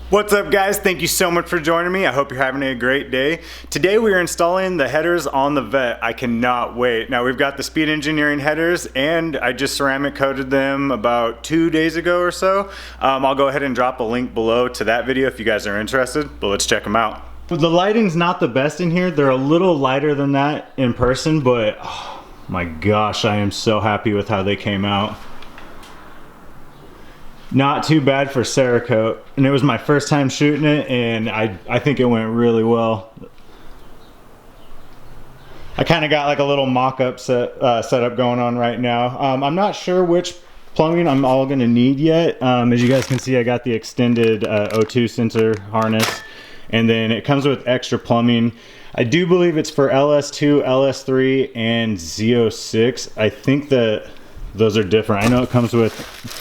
What's up guys, thank you so much for joining me. I hope you're having a great day. Today we are installing the headers on the Vette. I cannot wait. Now we've got the Speed Engineering headers and I just ceramic coated them about 2 days ago or so. I'll go ahead and drop a link below to that video if you guys are interested, but let's check them out. The lighting's not the best in here. They're a little lighter than that in person, but oh my gosh, I am so happy with how they came out. Not too bad for Cerakote, and it was my first time shooting it, and I think it went really well. I kind of got like a little mock-up setup going on right now. I'm not sure which plumbing I'm all going to need yet. As you guys can see, I got the extended O2 sensor harness, and then it comes with extra plumbing. I do believe it's for LS2, LS3, and Z06. I think that those are different. I know it comes with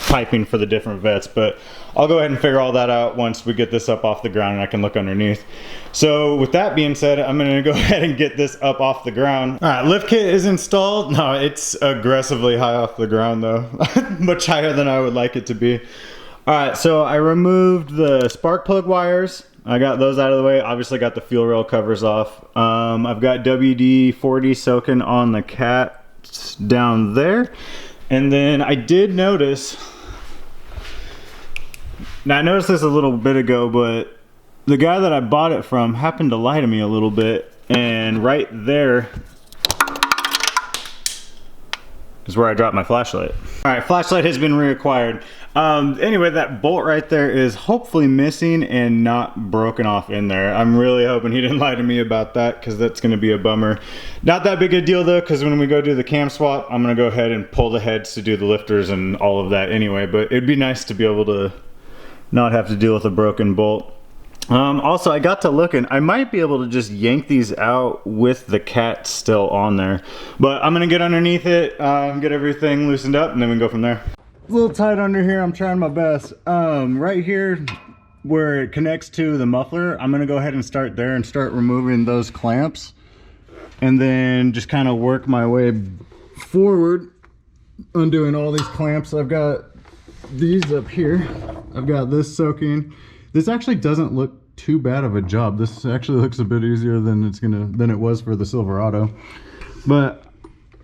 piping for the different Vettes, but I'll go ahead and figure all that out once we get this up off the ground and I can look underneath. So with that being said, I'm gonna go ahead and get this up off the ground. All right, lift kit is installed. No, it's aggressively high off the ground though. Much higher than I would like it to be. All right, so I removed the spark plug wires. I got those out of the way. Obviously got the fuel rail covers off. I've got WD-40 soaking on the cats down there. And then I did notice, now I noticed this a little bit ago, but the guy that I bought it from happened to lie to me a little bit, and right there is where I dropped my flashlight. All right, flashlight has been reacquired. Anyway, that bolt right there is hopefully missing and not broken off in there. I'm really hoping he didn't lie to me about that, because that's going to be a bummer. Not that big a deal though, because when we go do the cam swap, I'm going to go ahead and pull the heads to do the lifters and all of that anyway, but it'd be nice to be able to not have to deal with a broken bolt. Also, I got to looking, I might be able to just yank these out with the cat still on there, but I'm going to get underneath it, get everything loosened up, and then we can go from there. A little tight under here, I'm trying my best. Right here where it connects to the muffler, I'm gonna go ahead and start there and start removing those clamps, and then just kind of work my way forward, undoing all these clamps. I've got these up here. I've got this soaking. This actually doesn't look too bad of a job. This actually looks a bit easier than it was for the Silverado. But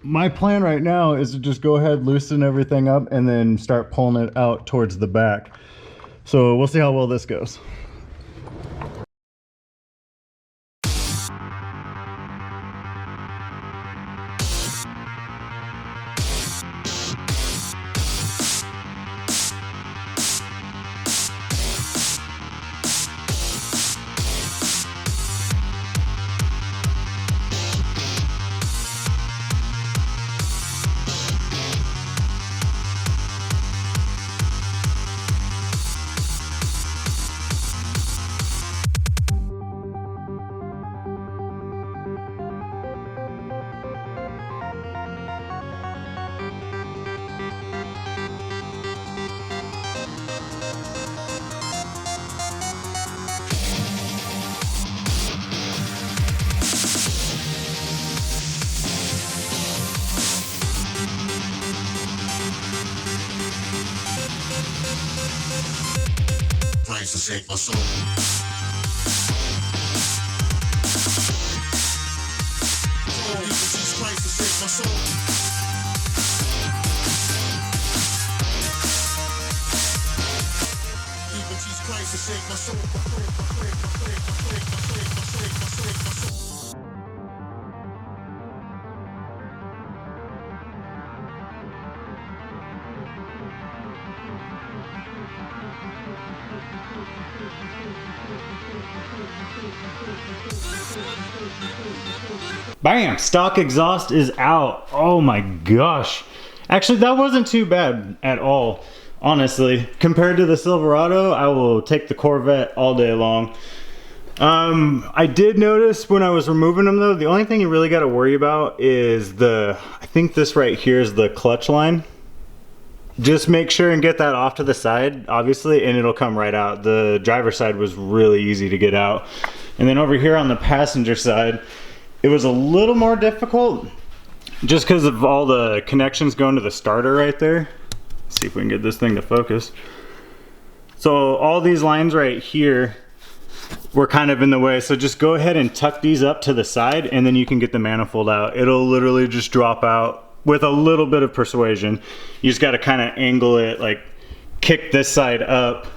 my plan right now is to just go ahead, loosen everything up, and then start pulling it out towards the back. So we'll see how well this goes. To save my soul. Oh, Jesus Christ to save my soul. Even Jesus Christ to save my soul. Bam! Stock exhaust is out. Oh my gosh. Actually, that wasn't too bad at all, honestly. Compared to the Silverado, I will take the Corvette all day long. I did notice when I was removing them though, the only thing you really got to worry about is I think this right here is the clutch line. Just make sure and get that off to the side, obviously, and it'll come right out. The driver's side was really easy to get out. And then over here on the passenger side, it was a little more difficult just because of all the connections going to the starter right there. Let's see if we can get this thing to focus. So all these lines right here were kind of in the way. So just go ahead and tuck these up to the side and then you can get the manifold out. It'll literally just drop out with a little bit of persuasion. You just got to kind of angle it, like kick this side up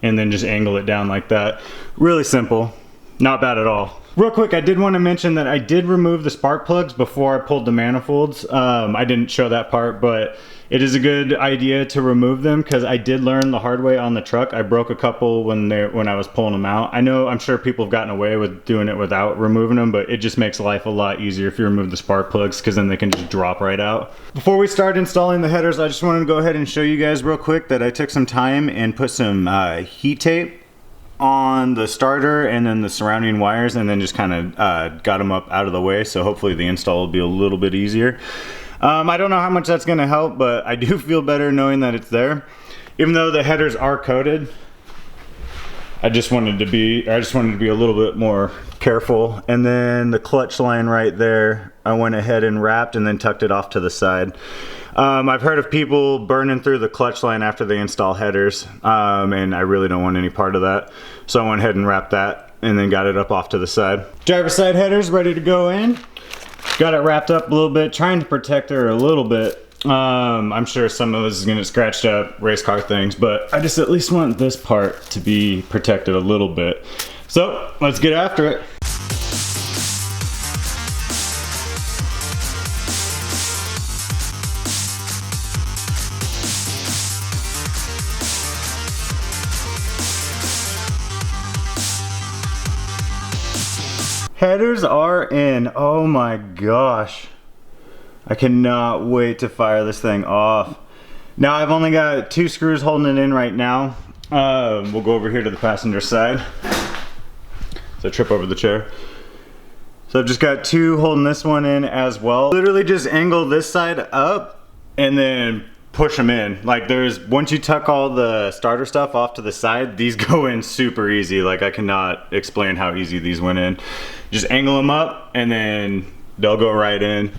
and then just angle it down like that. Really simple, not bad at all. Real quick, I did want to mention that I did remove the spark plugs before I pulled the manifolds. I didn't show that part, but it is a good idea to remove them because I did learn the hard way on the truck. I broke a couple when I was pulling them out. I'm sure people have gotten away with doing it without removing them, but it just makes life a lot easier if you remove the spark plugs because then they can just drop right out. Before we start installing the headers, I just wanted to go ahead and show you guys real quick that I took some time and put some heat tape on the starter and then the surrounding wires and then just kind of got them up out of the way, so hopefully the install will be a little bit easier. I don't know how much that's going to help, but I do feel better knowing that it's there. Even though the headers are coated, I just wanted to be a little bit more careful. And then the clutch line right there, I went ahead and wrapped and then tucked it off to the side. I've heard of people burning through the clutch line after they install headers, and I really don't want any part of that. So I went ahead and wrapped that and then got it up off to the side. Driver side headers ready to go in. Got it wrapped up a little bit, trying to protect her a little bit. I'm sure some of this is gonna get scratched up, race car things, but I just at least want this part to be protected a little bit. So let's get after it. Headers are in. Oh my gosh. I cannot wait to fire this thing off. Now I've only got 2 screws holding it in right now. We'll go over here to the passenger side. So trip over the chair. So I've just got 2 holding this one in as well. Literally just angle this side up and then push them in. Like once you tuck all the starter stuff off to the side, these go in super easy. Like I cannot explain how easy these went in. Just angle them up and then they'll go right in.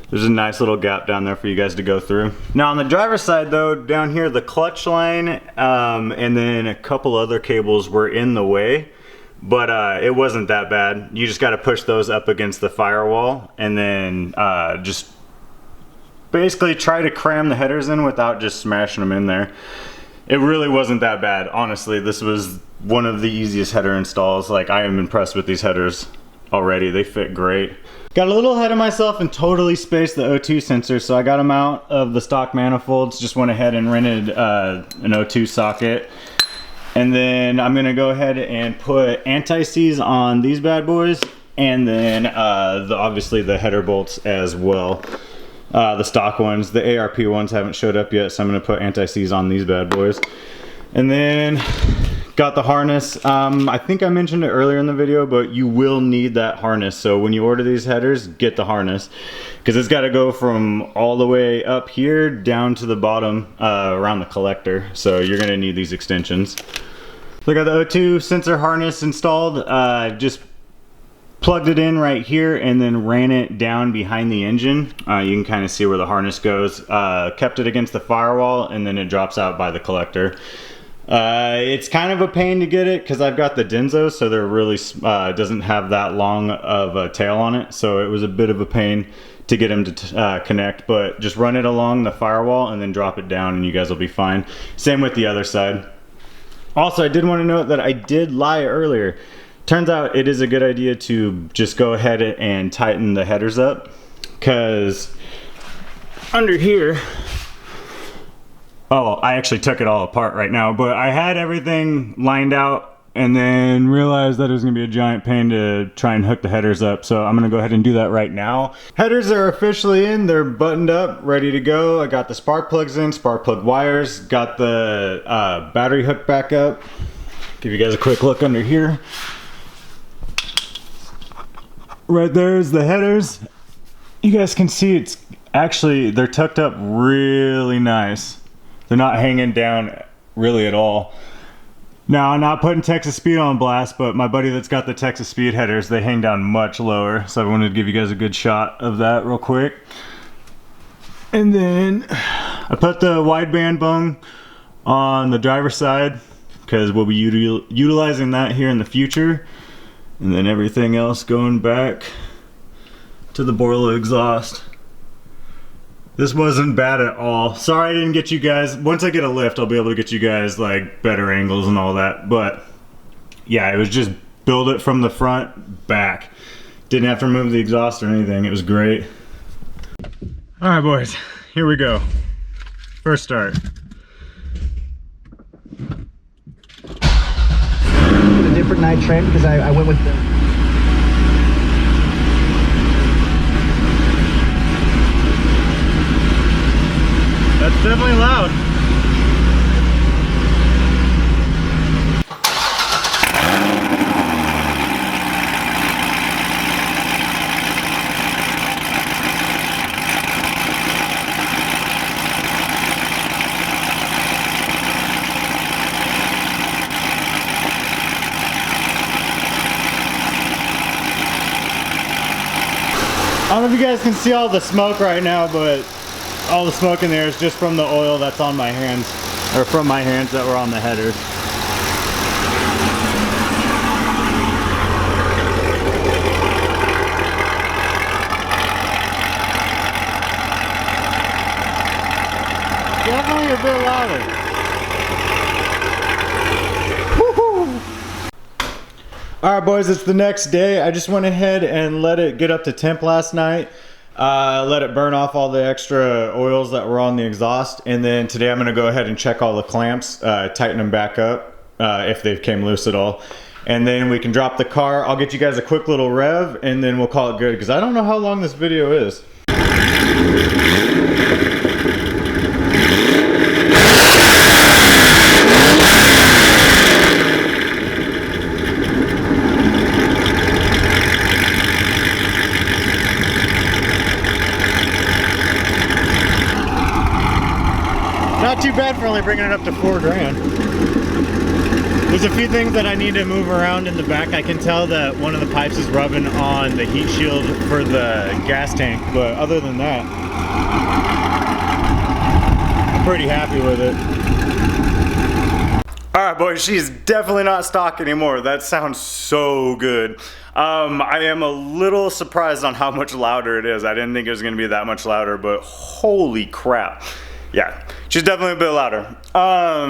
There's a nice little gap down there for you guys to go through. Now on the driver's side though, down here the clutch line and then a couple other cables were in the way, but it wasn't that bad. You just got to push those up against the firewall and then just basically try to cram the headers in without just smashing them in there. It really wasn't that bad, honestly. This was one of the easiest header installs. Like I am impressed with these headers already. They fit great. Got a little ahead of myself and totally spaced the O2 sensor, so I got them out of the stock manifolds. Just went ahead and rented an O2 socket. And then I'm gonna go ahead and put anti-seize on these bad boys, and then obviously the header bolts as well. The stock ones, the ARP ones haven't showed up yet, so I'm gonna put anti-seize on these bad boys. And then got the harness. I think I mentioned it earlier in the video, but you will need that harness. So when you order these headers, get the harness, because it's got to go from all the way up here down to the bottom around the collector. So you're gonna need these extensions. So I got the O2 sensor harness installed. Just plugged it in right here and then ran it down behind the engine. You can kind of see where the harness goes. Kept it against the firewall and then it drops out by the collector. It's kind of a pain to get it because I've got the Denso, so they're really doesn't have that long of a tail on it, so it was a bit of a pain to get them to connect, but just run it along the firewall and then drop it down and you guys will be fine. Same with the other side. Also, I did want to note that I did lie earlier. Turns out it is a good idea to just go ahead and tighten the headers up, because under here, oh, I actually took it all apart right now, but I had everything lined out and then realized that it was gonna be a giant pain to try and hook the headers up. So I'm gonna go ahead and do that right now. Headers are officially in, they're buttoned up, ready to go. I got the spark plugs in, spark plug wires, got the battery hooked back up. Give you guys a quick look under here. Right there is the headers. You guys can see it's actually, they're tucked up really nice. They're not hanging down really at all. Now, I'm not putting Texas Speed on blast, but my buddy that's got the Texas Speed headers, they hang down much lower. So I wanted to give you guys a good shot of that real quick. And then I put the wideband bung on the driver's side. because we'll be utilizing that here in the future. And then everything else going back to the Borla exhaust. This wasn't bad at all. Sorry I didn't get you guys, once I get a lift I'll be able to get you guys like better angles and all that, but yeah, it was just build it from the front back. Didn't have to remove the exhaust or anything, it was great. Alright boys, here we go. First start. A different night trim because I went with the That's definitely loud. I don't know if you guys can see all the smoke right now, but all the smoke in there is just from the oil that's on my hands, or from my hands that were on the headers. Definitely a bit louder. Alright boys, it's the next day. I just went ahead and let it get up to temp last night. Let it burn off all the extra oils that were on the exhaust, and then today I'm going to go ahead and check all the clamps, tighten them back up if they came loose at all, and then we can drop the car. I'll get you guys a quick little rev and then we'll call it good, because I don't know how long this video is. Not too bad for only bringing it up to $4 grand. There's a few things that I need to move around in the back. I can tell that one of the pipes is rubbing on the heat shield for the gas tank, but other than that, I'm pretty happy with it. Alright boys, she's definitely not stock anymore. That sounds so good. I am a little surprised on how much louder it is. I didn't think it was going to be that much louder, but holy crap. Yeah, she's definitely a bit louder.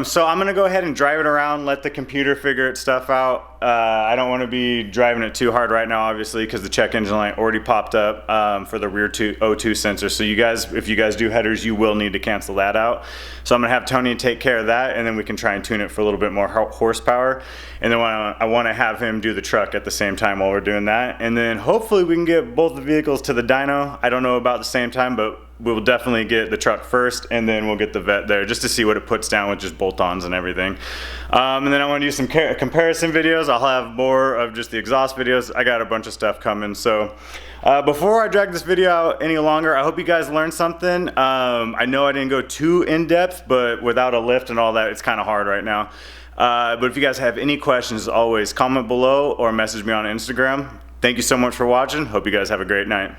So I'm gonna go ahead and drive it around, let the computer figure its stuff out. I don't want to be driving it too hard right now, obviously, because the check engine light already popped up for the rear O2 sensor. So you guys, if you guys do headers, you will need to cancel that out. So I'm gonna have Tony take care of that, and then we can try and tune it for a little bit more horsepower. And then I want to have him do the truck at the same time while we're doing that. And then hopefully we can get both the vehicles to the dyno. I don't know about the same time, but we will definitely get the truck first, and then we'll get the vet there just to see what it puts down with just bolt-ons and everything. And then I want to do some comparison videos. I'll have more of just the exhaust videos. I got a bunch of stuff coming. So before I drag this video out any longer, I hope you guys learned something. I know I didn't go too in-depth, but without a lift and all that, it's kind of hard right now. But if you guys have any questions, as always, comment below or message me on Instagram. Thank you so much for watching. Hope you guys have a great night.